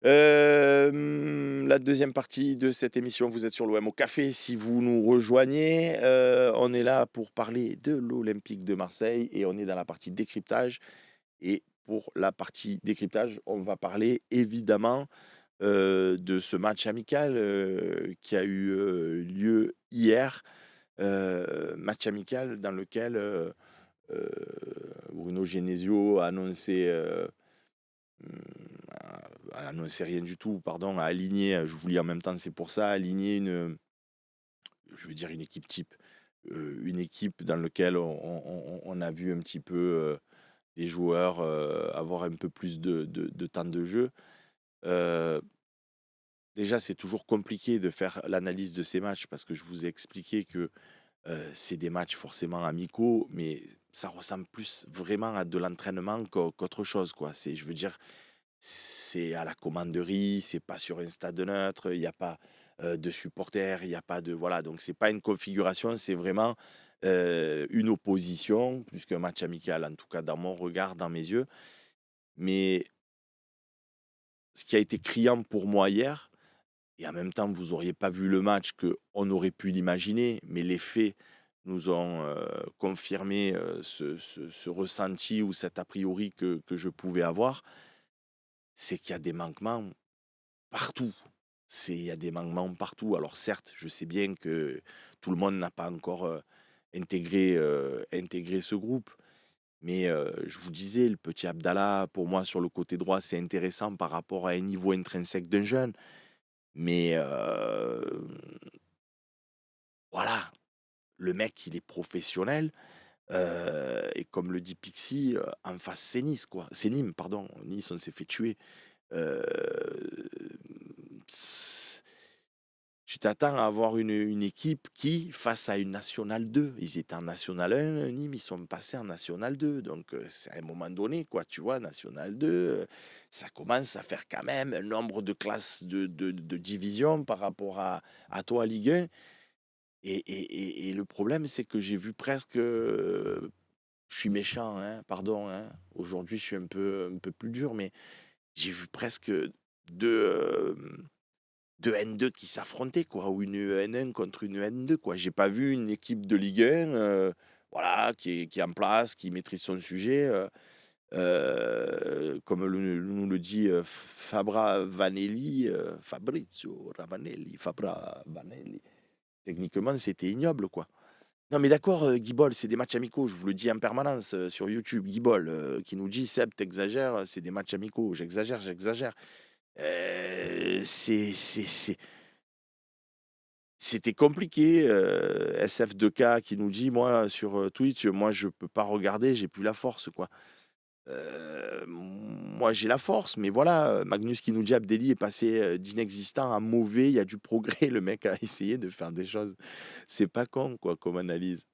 La deuxième partie de cette émission, vous êtes sur l'OM au café. Si vous nous rejoignez, on est là pour parler de l'Olympique de Marseille et on est dans la partie décryptage et pour la partie décryptage, on va parler évidemment, de ce match amical, qui a eu, lieu hier. Match amical dans lequel, heu, Bruno Genesio a annoncé, a annoncé rien du tout, pardon, a aligné, je vous lis en même temps, c'est pour ça, aligné une, je veux dire une équipe type, une équipe dans lequel on a vu un petit peu, des joueurs, avoir un peu plus de temps de jeu. Heu, Déjà, c'est toujours compliqué de faire l'analyse de ces matchs parce que je vous ai expliqué que, c'est des matchs forcément amicaux, mais ça ressemble plus vraiment à de l'entraînement qu'autre chose, quoi. C'est je veux dire, c'est à la commanderie, c'est pas sur un stade neutre, il y a pas, de supporters, il y a pas de voilà, donc c'est pas une configuration, c'est vraiment, une opposition plus qu'un match amical, en tout cas dans mon regard, dans mes yeux. Mais ce qui a été criant pour moi hier et en même temps vous auriez pas vu le match qu'on aurait pu l'imaginer, mais les faits nous ont, confirmé, ce ressenti ou cet a priori que je pouvais avoir, c'est qu'il y a des manquements partout. Il y a des manquements partout. Alors certes, je sais bien que tout le monde n'a pas encore, intégré ce groupe. Mais, je vous disais, le petit Abdallah, pour moi, sur le côté droit, c'est intéressant par rapport à un niveau intrinsèque d'un jeune. Mais, voilà, le mec, il est professionnel, et comme le dit Pixie, en face, c'est Nice, quoi. C'est Nîmes, pardon. Nice, on s'est fait tuer. Heu, Tu t'attends à avoir une équipe qui, face à une nationale 2, ils étaient en national 1, Nîmes, ils sont passés en national 2, donc c'est à un moment donné, quoi, tu vois? National 2, ça commence à faire quand même un nombre de classes de division par rapport à toi, Ligue 1 et le problème, c'est que j'ai vu presque, je suis méchant, hein, pardon, hein, aujourd'hui, je suis un peu plus dur, mais j'ai vu presque 2, 2 N2 qui s'affrontaient quoi, ou une N1 contre une N2 quoi. J'ai pas vu une équipe de Ligue 1, voilà, qui est en place, qui maîtrise son sujet, comme nous le dit, Fabra Vanelli, Fabrizio Ravanelli, Fabra Vanelli. Techniquement, c'était ignoble quoi. Non mais d'accord, Guibol, c'est des matchs amicaux, je vous le dis en permanence, sur YouTube. Guibol, qui nous dit: «Seb, tu c'est des matchs amicaux». J'exagère, j'exagère. C'était compliqué, SF2K qui nous dit: «Moi, sur, Twitch, moi, je peux pas regarder, j'ai plus la force, quoi». Moi, j'ai la force, mais voilà, Magnus qui nous dit: «Abdelli est passé, d'inexistant à mauvais, il y a du progrès». Le mec a essayé de faire des choses. C'est pas con, quoi, comme analyse.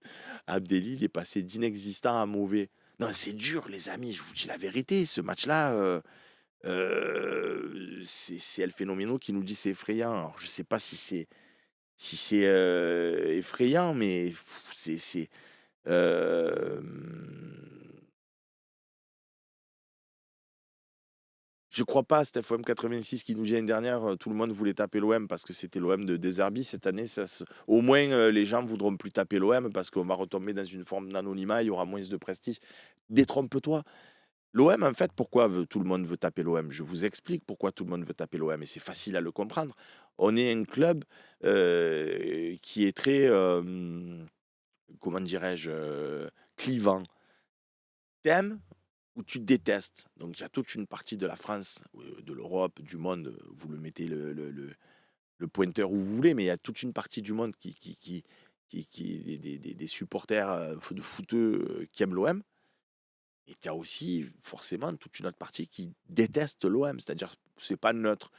Abdelli, il est passé d'inexistant à mauvais. Non, c'est dur, les amis, je vous dis la vérité, ce match-là, c'est El Phénoméno qui nous dit: «C'est effrayant». Alors je sais pas si c'est, effrayant, mais c'est, hem, je crois pas à cette FOM86 qui nous dit l'année dernière, tout le monde voulait taper l'OM parce que c'était l'OM de Derzerbi. Cette année, ça se au moins, les gens voudront plus taper l'OM parce qu'on va retomber dans une forme d'anonymat, il y aura moins de prestige. Détrompe-toi. L'OM, en fait, pourquoi tout le monde veut taper l'OM? Je vous explique pourquoi tout le monde veut taper l'OM et c'est facile à le comprendre. On est un club, qui est très, comment dirais-je? Clivant. T'aimes ou tu détestes. Donc il y a toute une partie de la France, de l'Europe, du monde, vous le mettez le pointeur où vous voulez, mais il y a toute une partie du monde qui des supporters, de footeux, qui aiment l'OM et tu as aussi forcément toute une autre partie qui déteste l'OM. C'est-à-dire, c'est pas neutre.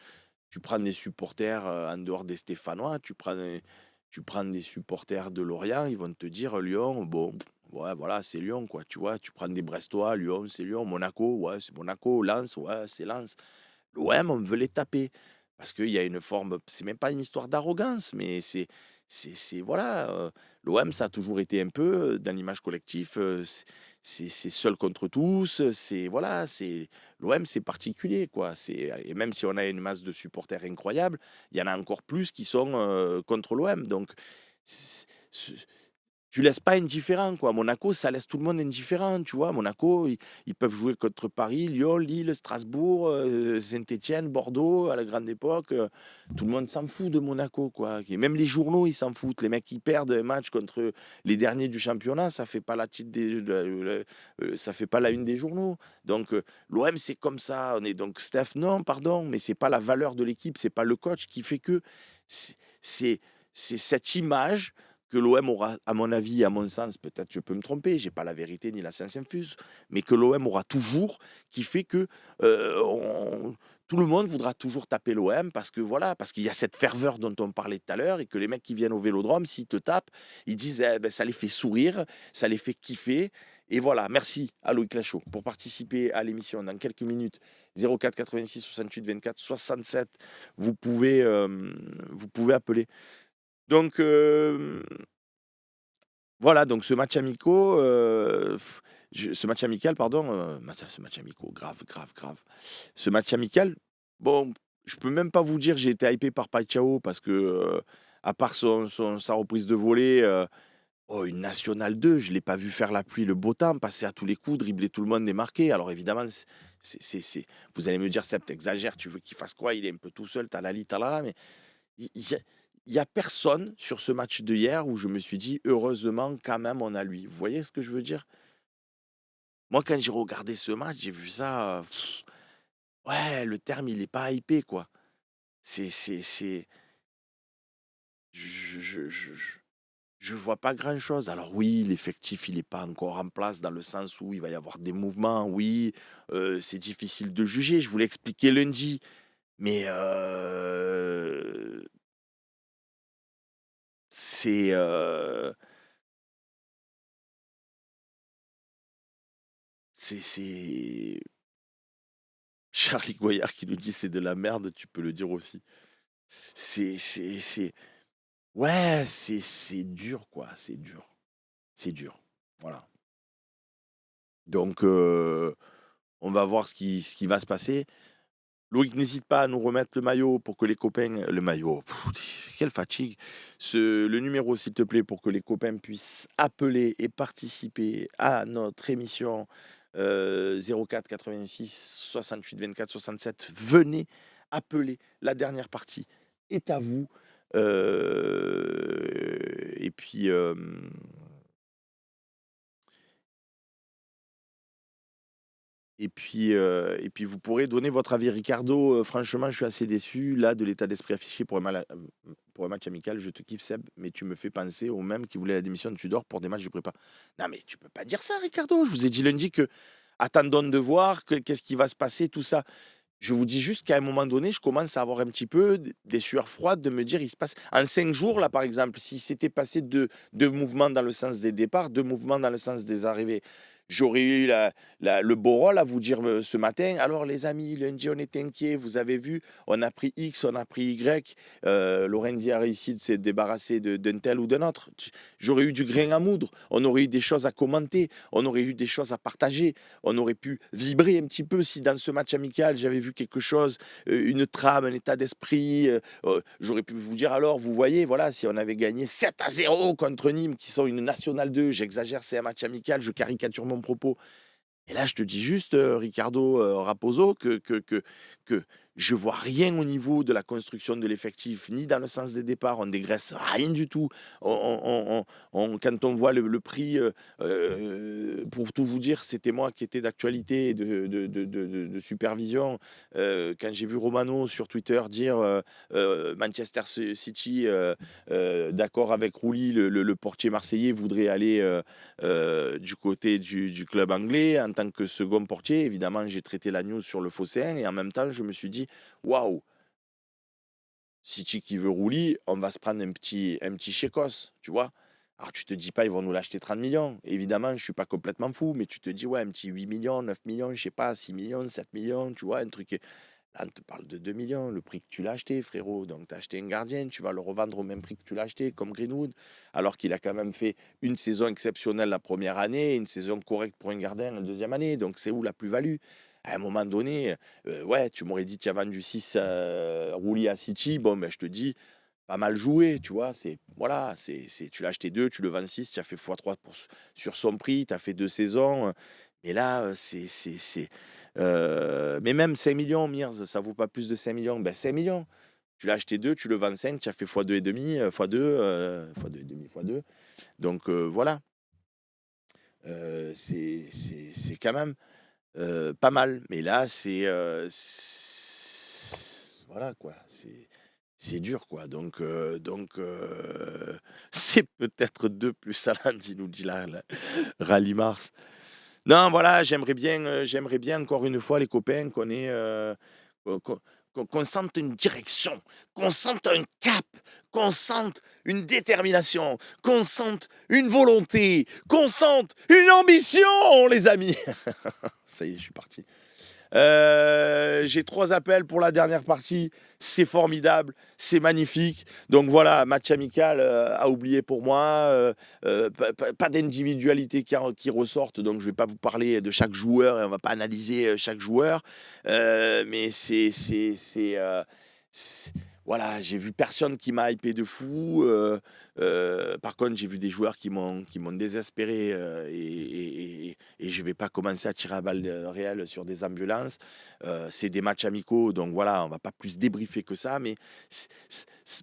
Tu prends des supporters, en dehors des stéphanois, tu prends des supporters de Lorient, ils vont te dire: «Lyon, bon, ouais, voilà, c'est Lyon, quoi», tu vois? Tu prends des Brestois, Lyon, c'est Lyon, Monaco, ouais, c'est Monaco, Lens, ouais, c'est Lens. L'OM, on veut les taper parce qu'il y a une forme c'est même pas une histoire d'arrogance, mais c'est voilà, l'OM, ça a toujours été un peu, dans l'image collective, c'est seul contre tous, c'est voilà, c'est l'OM, c'est particulier, quoi. Et même si on a une masse de supporters incroyable, il y en a encore plus qui sont contre l'OM. Donc, c'est- c'est- tu laisses pas indifférent, quoi. Monaco, ça laisse tout le monde indifférent, tu vois. Monaco, ils peuvent jouer contre Paris, Lyon, Lille, Strasbourg, Saint-Étienne, Bordeaux, à la grande époque. Tout le monde s'en fout de Monaco, quoi. Et même les journaux, ils s'en foutent. Les mecs qui perdent un match contre les derniers du championnat, ça fait pas la titre ça fait pas la une des journaux. Donc, l'OM, c'est comme ça. On est donc Steph, non, pardon, mais c'est pas la valeur de l'équipe, c'est pas le coach qui fait que. C'est c'est- c'est cette image que l'OM aura, à mon avis, à mon sens, peut-être je peux me tromper, j'ai pas la vérité ni la science infuse, mais que l'OM aura toujours, qui fait que tout le monde voudra toujours taper l'OM parce que voilà, parce qu'il y a cette ferveur dont on parlait tout à l'heure et que les mecs qui viennent au Vélodrome, s'ils te tapent, ils disent eh ben, ça les fait sourire, ça les fait kiffer. Et voilà, merci à Loïc Lachaud pour participer à l'émission dans quelques minutes. 04 86 68 24 67, vous pouvez appeler. Donc, voilà, donc ce match amical, pardon, ce match amical, grave, grave, grave. Ce match amical, bon, je peux même pas vous dire, j'ai été hypé par Paixão parce que, à part sa reprise de volée, oh, une Nationale 2, je l'ai pas vu faire la pluie, le beau temps, passer à tous les coups, dribbler tout le monde et marquer. Alors évidemment, vous allez me dire, Seb, t'exagères, tu veux qu'il fasse quoi? Il est un peu tout seul, talali, talala, mais il y a personne sur ce match de hier où je me suis dit: «Heureusement, quand même, on a lui». Vous voyez ce que je veux dire? Moi, quand j'ai regardé ce match, j'ai vu ça, ouais, le terme, il est pas hypé, quoi. C'est je vois pas grand-chose. Alors oui, l'effectif, il est pas encore en place dans le sens où il va y avoir des mouvements. Oui, c'est difficile de juger. Je vous l'ai expliqué lundi, mais c'est, c'est Charlie Goyard qui nous dit: «C'est de la merde», tu peux le dire aussi. C'est ouais, c'est dur, quoi, c'est dur. C'est dur, voilà. Donc on va voir ce qui va se passer. Loïc, n'hésite pas à nous remettre le maillot pour que les copains le maillot, quelle fatigue. Le numéro, s'il te plaît, pour que les copains puissent appeler et participer à notre émission, 04 86 68 24 67. Venez appeler, la dernière partie est à vous. Et puis, et puis vous pourrez donner votre avis. Ricardo, franchement, je suis assez déçu là de l'état d'esprit affiché pour un match amical. Je te kiffe Seb, mais tu me fais penser aux mêmes qui voulaient la démission de Tudor pour des matchs de prépa. Non mais tu peux pas dire ça Ricardo, je vous ai dit lundi que attendons de voir qu'est-ce qui va se passer, tout ça. Je vous dis juste qu'à un moment donné, je commence à avoir un petit peu des sueurs froides de me dire, il se passe en 5 jours là par exemple, si c'était passé de mouvements dans le sens des départs, de mouvements dans le sens des arrivées, j'aurais eu le beau rôle à vous dire ce matin, alors les amis, lundi on était inquiets, vous avez vu, on a pris X, on a pris Y, Lorenzi a réussi de se débarrasser d'un tel ou d'un autre. J'aurais eu du grain à moudre, on aurait eu des choses à commenter, on aurait eu des choses à partager, on aurait pu vibrer un petit peu si dans ce match amical j'avais vu quelque chose, une trame, un état d'esprit. J'aurais pu vous dire alors, vous voyez, voilà, si on avait gagné 7-0 contre Nîmes, qui sont une Nationale 2, j'exagère, c'est un match amical, je caricature mon propos. Et là, je te dis juste, Ricardo Raposo, que je vois rien au niveau de la construction de l'effectif, ni dans le sens des départs. On dégraisse rien du tout. Quand on voit le prix, pour tout vous dire, c'était moi qui étais d'actualité et de supervision. Quand j'ai vu Romano sur Twitter dire Manchester City, d'accord avec Rouli, le portier marseillais voudrait aller du côté du club anglais en tant que second portier. Évidemment, j'ai traité la news sur le Phocéen et en même temps, je me suis dit, waouh, City qui veut rouler, on va se prendre un petit chécos, tu vois. Alors, tu te dis pas, ils vont nous l'acheter 30 millions. Évidemment, je suis pas complètement fou, mais tu te dis, ouais, un petit 8 millions, 9 millions, je sais pas, 6 millions, 7 millions, tu vois, un truc. Là, on te parle de 2 millions, le prix que tu l'as acheté, frérot. Donc, tu as acheté un gardien, tu vas le revendre au même prix que tu l'as acheté, comme Greenwood, alors qu'il a quand même fait une saison exceptionnelle la première année, une saison correcte pour un gardien la deuxième année. Donc, c'est où la plus-value? À un moment donné, ouais, tu m'aurais dit, tu as vendu 6 Rouli à City. Bon, ben, je te dis, pas mal joué, tu vois. Voilà, tu l'as acheté 2, tu le vends 6, tu as fait x3 sur son prix, tu as fait 2 saisons. Mais là, mais même 5 millions, Mears, ça vaut pas plus de 5 millions. Ben 5 millions. Tu l'as acheté 2, tu le vends 5, tu as fait x2 et demi, x2 et demi, x2. Donc voilà. C'est quand même pas mal. Mais là, voilà quoi. C'est dur quoi. C'est peut-être 2 plus Haaland, il nous dit là, Rallye Mars. Non, voilà, j'aimerais bien encore une fois, les copains, qu'on qu'on- qu'on sente une direction, qu'on sente un cap, qu'on sente une détermination, qu'on sente une volonté, qu'on sente une ambition, les amis. Ça y est, je suis parti. J'ai 3 appels pour la dernière partie. C'est formidable, c'est magnifique. Donc voilà, match amical à oublier pour moi. Pas d'individualité qui ressortent, donc je ne vais pas vous parler de chaque joueur et on ne va pas analyser chaque joueur. Mais c'est- voilà, j'ai vu personne qui m'a hypé de fou. Par contre, j'ai vu des joueurs qui m'ont désespéré et je ne vais pas commencer à tirer à balles réelles sur des ambulances. C'est des matchs amicaux, donc voilà, on va pas plus débriefer que ça. Mais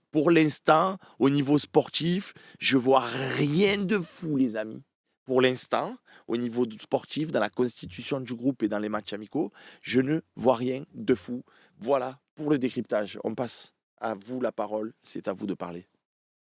pour l'instant, au niveau sportif, je vois rien de fou, les amis. Pour l'instant, au niveau sportif, dans la constitution du groupe et dans les matchs amicaux, je ne vois rien de fou. Voilà pour le décryptage. On passe à vous la parole, c'est à vous de parler.